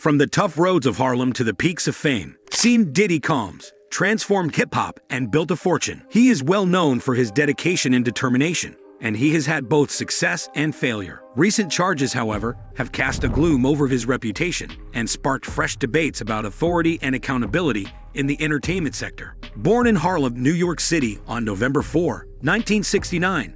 From the tough roads of Harlem to the peaks of fame, Diddy Combs transformed hip-hop and built a fortune. He is well known for his dedication and determination, and he has had both success and failure. Recent charges, however, have cast a gloom over his reputation and sparked fresh debates about authority and accountability in the entertainment sector. Born in Harlem, New York City on November 4, 1969,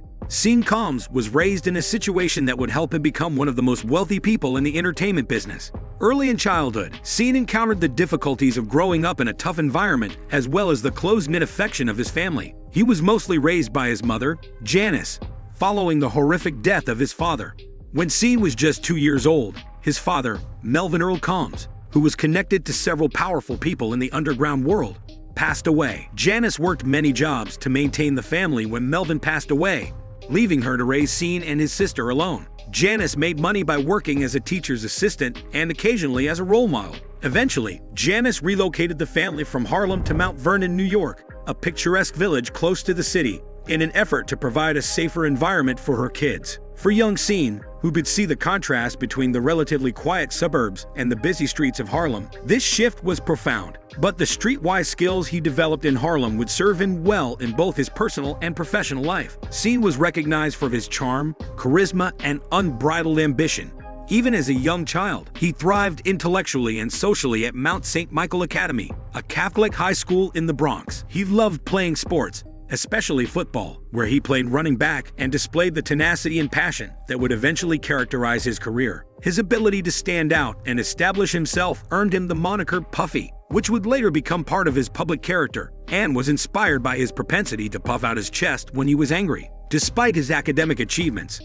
Combs was raised in a situation that would help him become one of the most wealthy people in the entertainment business. Early in childhood, encountered the difficulties of growing up in a tough environment as well as the close-knit affection of his family. He was mostly raised by his mother, Janice, following the horrific death of his father. When was just 2 years old, his father, Melvin Earl Combs, who was connected to several powerful people in the underground world, passed away. Janice worked many jobs to maintain the family when Melvin passed away, leaving her to raise and his sister alone. Janice made money by working as a teacher's assistant and occasionally as a role model. Eventually, Janice relocated the family from Harlem to Mount Vernon, New York, a picturesque village close to the city, in an effort to provide a safer environment for her kids. For young who could see the contrast between the relatively quiet suburbs and the busy streets of Harlem, this shift was profound. But the streetwise skills he developed in Harlem would serve him well in both his personal and professional life. Was recognized for his charm, charisma, and unbridled ambition. Even as a young child, he thrived intellectually and socially at Mount St. Michael Academy, a Catholic high school in the Bronx. He loved playing sports, especially football, where he played running back and displayed the tenacity and passion that would eventually characterize his career. His ability to stand out and establish himself earned him the moniker Puffy, which would later become part of his public character, and was inspired by his propensity to puff out his chest when he was angry. Despite his academic achievements,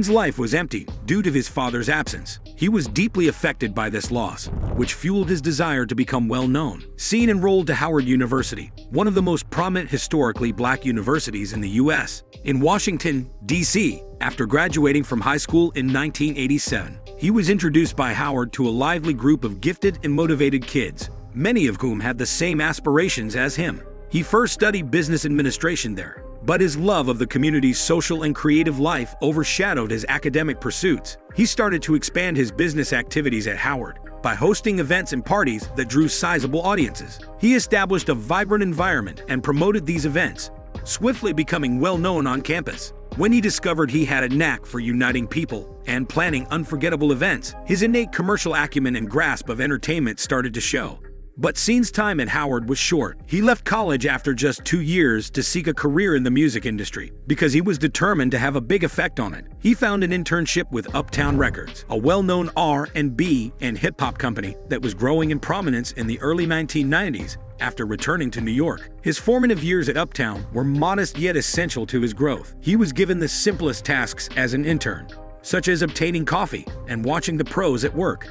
life was empty due to his father's absence. He was deeply affected by this loss, which fueled his desire to become well known. Enrolled to Howard University, one of the most prominent historically black universities in the U.S., in Washington, D.C. After graduating from high school in 1987, he was introduced by Howard to a lively group of gifted and motivated kids, many of whom had the same aspirations as him. He first studied business administration there, but his love of the community's social and creative life overshadowed his academic pursuits. He started to expand his business activities at Howard by hosting events and parties that drew sizable audiences. He established a vibrant environment and promoted these events, swiftly becoming well known on campus. When he discovered he had a knack for uniting people and planning unforgettable events, his innate commercial acumen and grasp of entertainment started to show. But time at Howard was short. He left college after just 2 years to seek a career in the music industry because he was determined to have a big effect on it. He found an internship with Uptown Records, a well-known R&B and hip-hop company that was growing in prominence in the early 1990s. After returning to New York, his formative years at Uptown were modest yet essential to his growth. He was given the simplest tasks as an intern, such as obtaining coffee and watching the pros at work.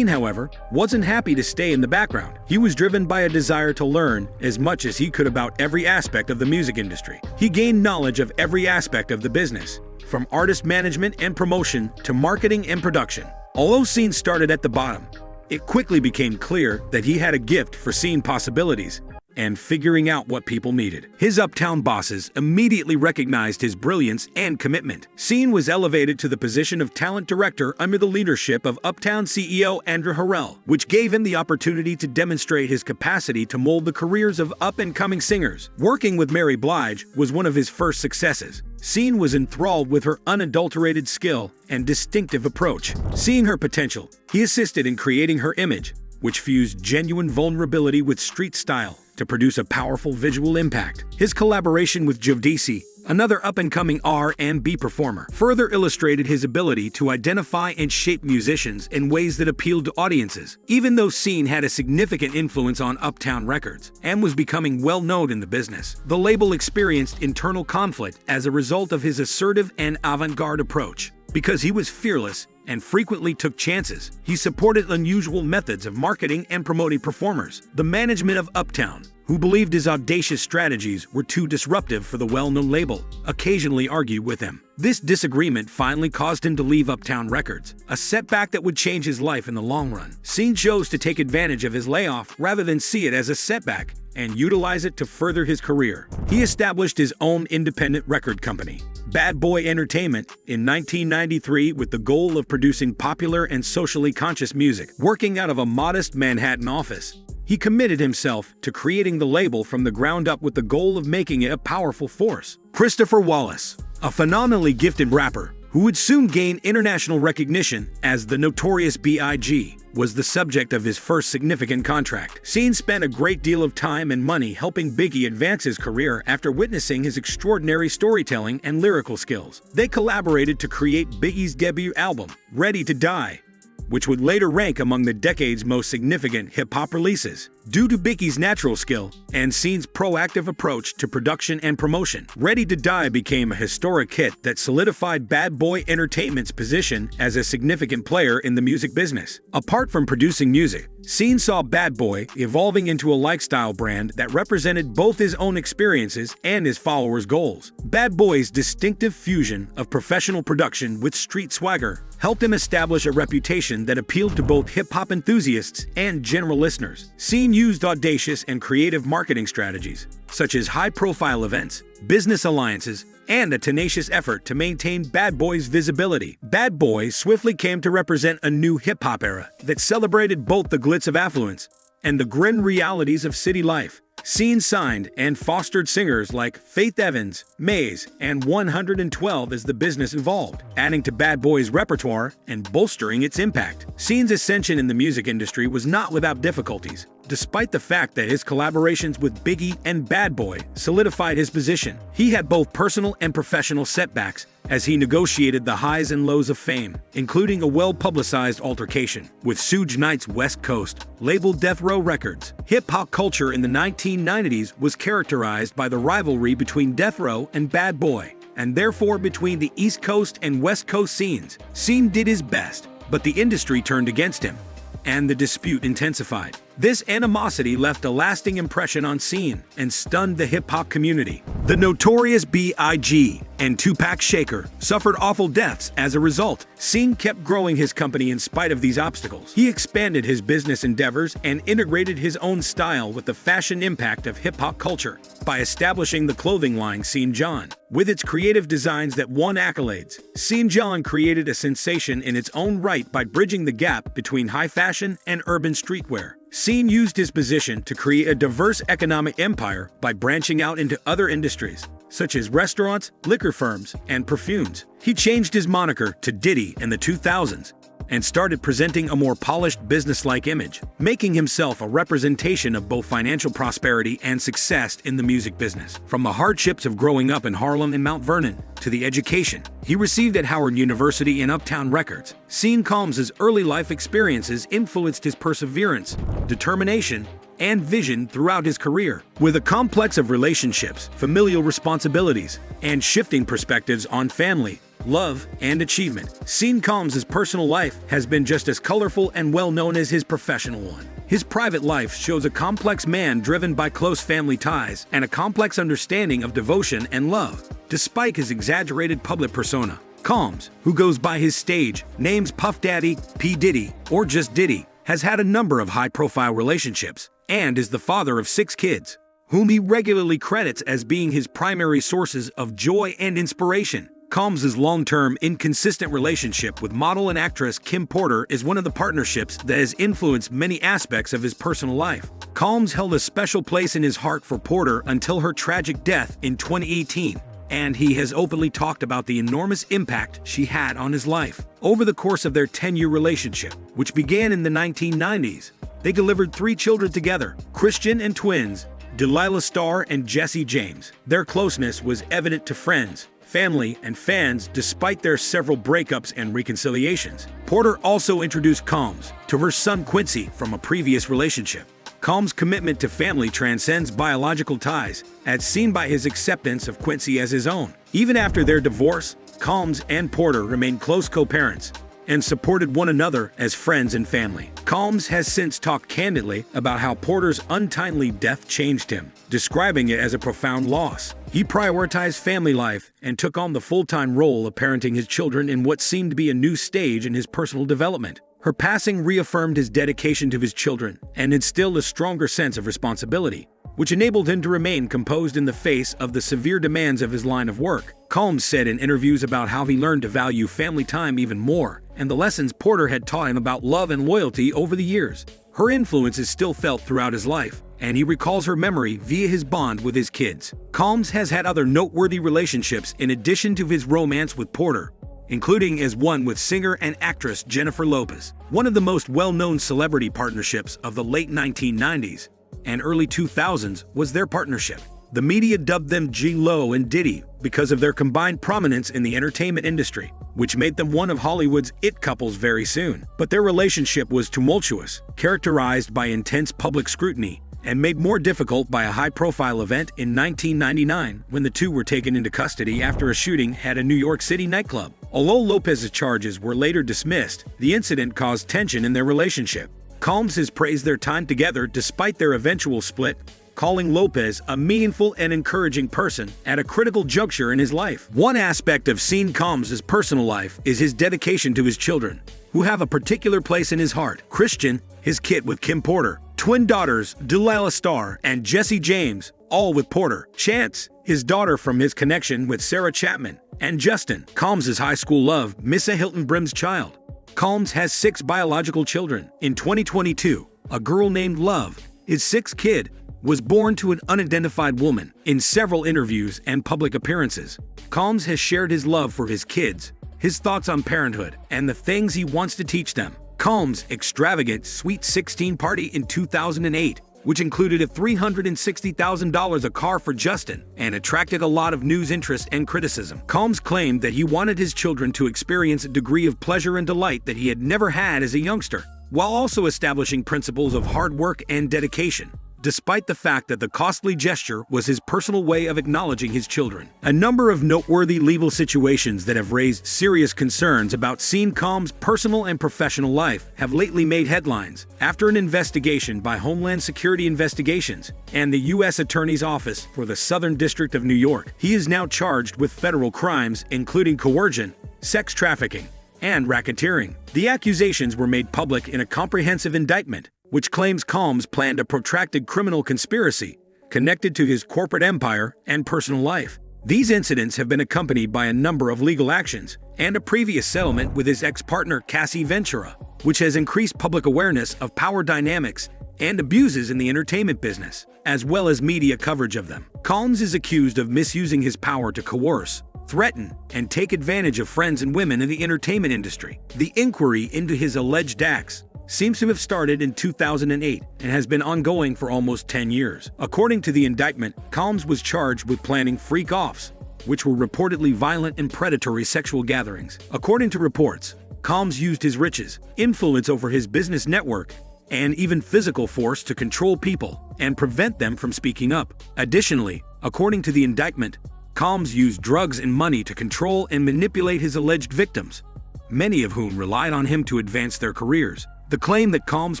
However, wasn't happy to stay in the background. He was driven by a desire to learn as much as he could about every aspect of the music industry. He gained knowledge of every aspect of the business, from artist management and promotion to marketing and production. Although started at the bottom, it quickly became clear that he had a gift for seeing possibilities and figuring out what people needed. His Uptown bosses immediately recognized his brilliance and commitment. Was elevated to the position of talent director under the leadership of Uptown CEO Andrew Harrell, which gave him the opportunity to demonstrate his capacity to mold the careers of up-and-coming singers. Working with Mary Blige was one of his first successes. Was enthralled with her unadulterated skill and distinctive approach. Seeing her potential, he assisted in creating her image, which fused genuine vulnerability with street style to produce a powerful visual impact. His collaboration with Jodeci, another up-and-coming R&B performer, further illustrated his ability to identify and shape musicians in ways that appealed to audiences. Even though had a significant influence on Uptown Records and was becoming well-known in the business, the label experienced internal conflict as a result of his assertive and avant-garde approach. Because he was fearless and frequently took chances, he supported unusual methods of marketing and promoting performers. The management of Uptown, who believed his audacious strategies were too disruptive for the well-known label, occasionally argued with him. This disagreement finally caused him to leave Uptown Records, a setback that would change his life in the long run. Scene chose to take advantage of his layoff rather than see it as a setback and utilize it to further his career. He established his own independent record company, Bad Boy Entertainment, in 1993 with the goal of producing popular and socially conscious music. Working out of a modest Manhattan office, he committed himself to creating the label from the ground up with the goal of making it a powerful force. Christopher Wallace, a phenomenally gifted rapper who would soon gain international recognition as the Notorious B.I.G., was the subject of his first significant contract. Scene spent a great deal of time and money helping Biggie advance his career after witnessing his extraordinary storytelling and lyrical skills. They collaborated to create Biggie's debut album, Ready to Die, which would later rank among the decade's most significant hip-hop releases. Due to Biggie's natural skill and Scene's proactive approach to production and promotion, Ready to Die became a historic hit that solidified Bad Boy Entertainment's position as a significant player in the music business. Apart from producing music, Scene saw Bad Boy evolving into a lifestyle brand that represented both his own experiences and his followers' goals. Bad Boy's distinctive fusion of professional production with street swagger helped him establish a reputation that appealed to both hip-hop enthusiasts and general listeners. Scene used audacious and creative marketing strategies, such as high-profile events, business alliances, and a tenacious effort to maintain Bad Boy's visibility. Bad Boy swiftly came to represent a new hip-hop era that celebrated both the glitz of affluence and the grim realities of city life. Scene signed and fostered singers like Faith Evans, Maze, and 112 as the business evolved, adding to Bad Boy's repertoire and bolstering its impact. Scene's ascension in the music industry was not without difficulties, despite the fact that his collaborations with Biggie and Bad Boy solidified his position. He had both personal and professional setbacks as he negotiated the highs and lows of fame, including a well-publicized altercation with Suge Knight's West Coast label Death Row Records. Hip-hop culture in the 1990s was characterized by the rivalry between Death Row and Bad Boy, and therefore between the East Coast and West Coast scenes. Scene did his best, but the industry turned against him, and the dispute intensified. This animosity left a lasting impression on Scene and stunned the hip-hop community. The Notorious B.I.G. and Tupac Shakur suffered awful deaths as a result. Scene kept growing his company in spite of these obstacles. He expanded his business endeavors and integrated his own style with the fashion impact of hip-hop culture by establishing the clothing line Scene John. With its creative designs that won accolades, Scene John created a sensation in its own right by bridging the gap between high fashion and urban streetwear. Scene used his position to create a diverse economic empire by branching out into other industries, such as restaurants, liquor firms, and perfumes. He changed his moniker to Diddy in the 2000s and started presenting a more polished business-like image, making himself a representation of both financial prosperity and success in the music business. From the hardships of growing up in Harlem and Mount Vernon to the education he received at Howard University and Uptown Records, Scene Combs' early life experiences influenced his perseverance, determination, and vision throughout his career. With a complex of relationships, familial responsibilities, and shifting perspectives on family, love, and achievement, Scene Combs' personal life has been just as colorful and well-known as his professional one. His private life shows a complex man driven by close family ties and a complex understanding of devotion and love. Despite his exaggerated public persona, Combs, who goes by his stage names Puff Daddy, P. Diddy, or just Diddy, has had a number of high-profile relationships and is the father of 6 kids, whom he regularly credits as being his primary sources of joy and inspiration. Combs' long-term, inconsistent relationship with model and actress Kim Porter is one of the partnerships that has influenced many aspects of his personal life. Combs held a special place in his heart for Porter until her tragic death in 2018, and he has openly talked about the enormous impact she had on his life. Over the course of their 10-year relationship, which began in the 1990s, they delivered 3 children together, Christian and twins, Delilah Starr and Jesse James. Their closeness was evident to friends, family, and fans despite their several breakups and reconciliations. Porter also introduced Combs to her son Quincy from a previous relationship. Combs' commitment to family transcends biological ties, as seen by his acceptance of Quincy as his own. Even after their divorce, Combs and Porter remained close co-parents, and supported one another as friends and family. Combs has since talked candidly about how Porter's untimely death changed him, describing it as a profound loss. He prioritized family life and took on the full-time role of parenting his children in what seemed to be a new stage in his personal development. Her passing reaffirmed his dedication to his children and instilled a stronger sense of responsibility, which enabled him to remain composed in the face of the severe demands of his line of work. Combs said in interviews about how he learned to value family time even more, and the lessons Porter had taught him about love and loyalty over the years. Her influence is still felt throughout his life, and he recalls her memory via his bond with his kids. Combs has had other noteworthy relationships in addition to his romance with Porter, including as one with singer and actress Jennifer Lopez. One of the most well-known celebrity partnerships of the late 1990s and early 2000s was their partnership. The media dubbed them G-Lo and Diddy because of their combined prominence in the entertainment industry, which made them one of Hollywood's it couples very soon. But their relationship was tumultuous, characterized by intense public scrutiny, and made more difficult by a high-profile event in 1999 when the two were taken into custody after a shooting at a New York City nightclub. Although Lopez's charges were later dismissed, the incident caused tension in their relationship. Combs has praised their time together despite their eventual split, calling Lopez a meaningful and encouraging person at a critical juncture in his life. One aspect of Sean Combs' personal life is his dedication to his children, who have a particular place in his heart. Christian, his kid with Kim Porter, twin daughters Delilah Starr and Jesse James, all with Porter. Chance, his daughter from his connection with Sarah Chapman, and Justin, Combs' high school love, Missa Hilton Brim's child. Combs has 6 biological children. In 2022, a girl named Love, his 6th kid, was born to an unidentified woman. In several interviews and public appearances, Combs has shared his love for his kids, his thoughts on parenthood, and the things he wants to teach them. Combs' extravagant Sweet 16 party in 2008, which included a $360,000 a car for Justin and attracted a lot of news interest and criticism. Combs claimed that he wanted his children to experience a degree of pleasure and delight that he had never had as a youngster, while also establishing principles of hard work and dedication, despite the fact that the costly gesture was his personal way of acknowledging his children. A number of noteworthy legal situations that have raised serious concerns about Sean Combs' personal and professional life have lately made headlines. After an investigation by Homeland Security Investigations and the U.S. Attorney's Office for the Southern District of New York, he is now charged with federal crimes including coercion, sex trafficking, and racketeering. The accusations were made public in a comprehensive indictment, which claims Combs planned a protracted criminal conspiracy connected to his corporate empire and personal life. These incidents have been accompanied by a number of legal actions and a previous settlement with his ex-partner Cassie Ventura, which has increased public awareness of power dynamics and abuses in the entertainment business, as well as media coverage of them. Combs is accused of misusing his power to coerce, threaten, and take advantage of friends and women in the entertainment industry. The inquiry into his alleged acts seems to have started in 2008 and has been ongoing for almost 10 years. According to the indictment, Combs was charged with planning freak-offs, which were reportedly violent and predatory sexual gatherings. According to reports, Combs used his riches, influence over his business network, and even physical force to control people and prevent them from speaking up. Additionally, according to the indictment, Combs used drugs and money to control and manipulate his alleged victims, many of whom relied on him to advance their careers. The claim that Combs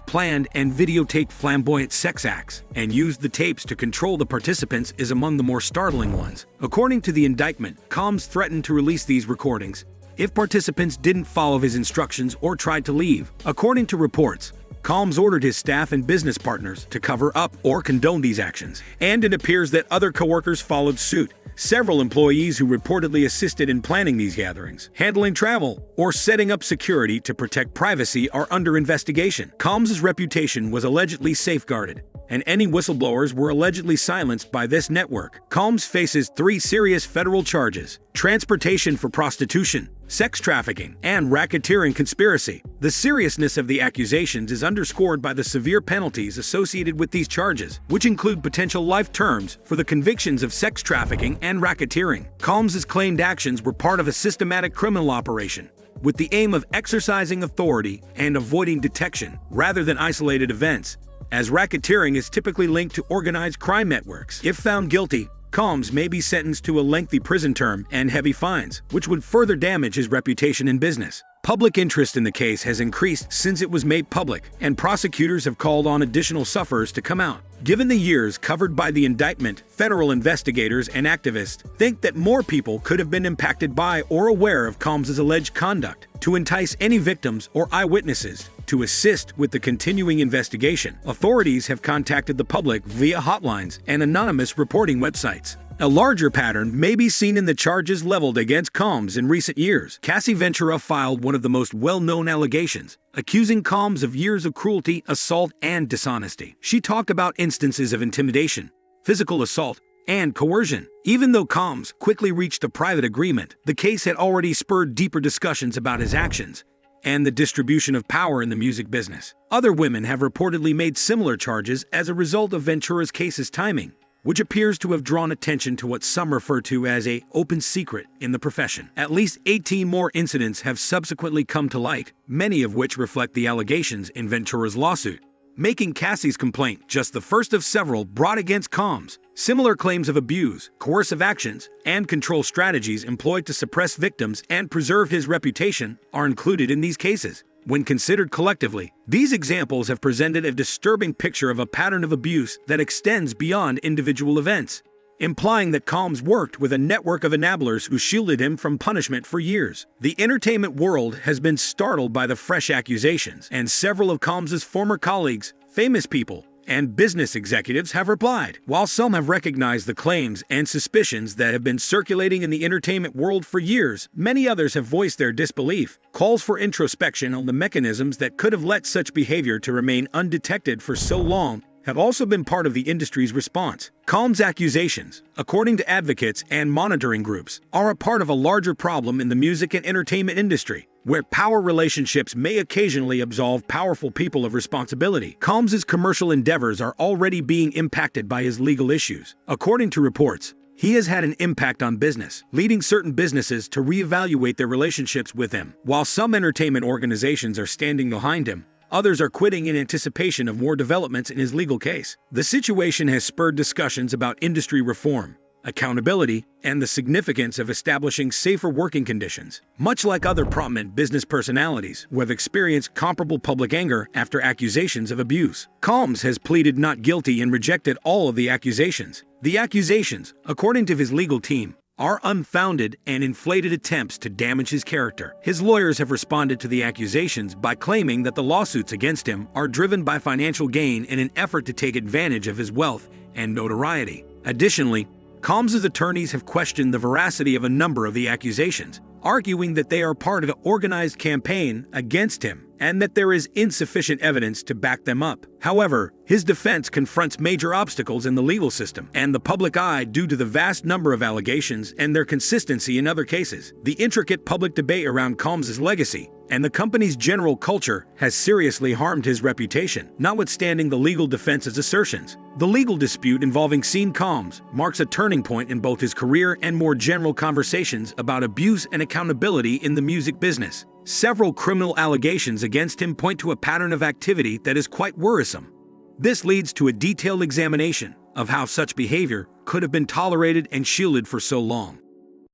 planned and videotaped flamboyant sex acts and used the tapes to control the participants is among the more startling ones. According to the indictment, Combs threatened to release these recordings if participants didn't follow his instructions or tried to leave. According to reports, Combs ordered his staff and business partners to cover up or condone these actions, and it appears that other coworkers followed suit. Several employees who reportedly assisted in planning these gatherings, handling travel, or setting up security to protect privacy are under investigation. Combs' reputation was allegedly safeguarded, and any whistleblowers were allegedly silenced by this network. Combs faces 3 serious federal charges: transportation for prostitution, sex trafficking, and racketeering conspiracy. The seriousness of the accusations is underscored by the severe penalties associated with these charges, which include potential life terms for the convictions of sex trafficking and racketeering. Combs' claimed actions were part of a systematic criminal operation, with the aim of exercising authority and avoiding detection, rather than isolated events, as racketeering is typically linked to organized crime networks. If found guilty, Combs may be sentenced to a lengthy prison term and heavy fines, which would further damage his reputation in business. Public interest in the case has increased since it was made public, and prosecutors have called on additional sufferers to come out. Given the years covered by the indictment, federal investigators and activists think that more people could have been impacted by or aware of Combs' alleged conduct. To entice any victims or eyewitnesses to assist with the continuing investigation, authorities have contacted the public via hotlines and anonymous reporting websites. A larger pattern may be seen in the charges leveled against Combs in recent years. Cassie Ventura filed one of the most well-known allegations, accusing Combs of years of cruelty, assault, and dishonesty. She talked about instances of intimidation, physical assault, and coercion. Even though Combs quickly reached a private agreement, the case had already spurred deeper discussions about his actions and the distribution of power in the music business. Other women have reportedly made similar charges as a result of Ventura's case's timing, which appears to have drawn attention to what some refer to as an open secret in the profession. At least 18 more incidents have subsequently come to light, many of which reflect the allegations in Ventura's lawsuit, making Cassie's complaint just the first of several brought against Combs. Similar claims of abuse, coercive actions, and control strategies employed to suppress victims and preserve his reputation are included in these cases. When considered collectively, these examples have presented a disturbing picture of a pattern of abuse that extends beyond individual events, implying that Combs worked with a network of enablers who shielded him from punishment for years. The entertainment world has been startled by the fresh accusations, and several of Combs' former colleagues, famous people, and business executives have replied. While some have recognized the claims and suspicions that have been circulating in the entertainment world for years, many others have voiced their disbelief. Calls for introspection on the mechanisms that could have let such behavior to remain undetected for so long have also been part of the industry's response. Combs' accusations, according to advocates and monitoring groups, are a part of a larger problem in the music and entertainment industry, where power relationships may occasionally absolve powerful people of responsibility. Combs' commercial endeavors are already being impacted by his legal issues. According to reports, he has had an impact on business, leading certain businesses to reevaluate their relationships with him. While some entertainment organizations are standing behind him, others are quitting in anticipation of more developments in his legal case. The situation has spurred discussions about industry reform, accountability, and the significance of establishing safer working conditions. Much like other prominent business personalities who have experienced comparable public anger after accusations of abuse, Combs has pleaded not guilty and rejected all of the accusations. The accusations, according to his legal team, are unfounded and inflated attempts to damage his character. His lawyers have responded to the accusations by claiming that the lawsuits against him are driven by financial gain in an effort to take advantage of his wealth and notoriety. Additionally, Combs' attorneys have questioned the veracity of a number of the accusations, arguing that they are part of an organized campaign against him and that there is insufficient evidence to back them up. However, his defense confronts major obstacles in the legal system and the public eye due to the vast number of allegations and their consistency in other cases. The intricate public debate around Combs' legacy and the company's general culture has seriously harmed his reputation, notwithstanding the legal defense's assertions. The legal dispute involving Sean Combs marks a turning point in both his career and more general conversations about abuse and accountability in the music business. Several criminal allegations against him point to a pattern of activity that is quite worrisome. This leads to a detailed examination of how such behavior could have been tolerated and shielded for so long.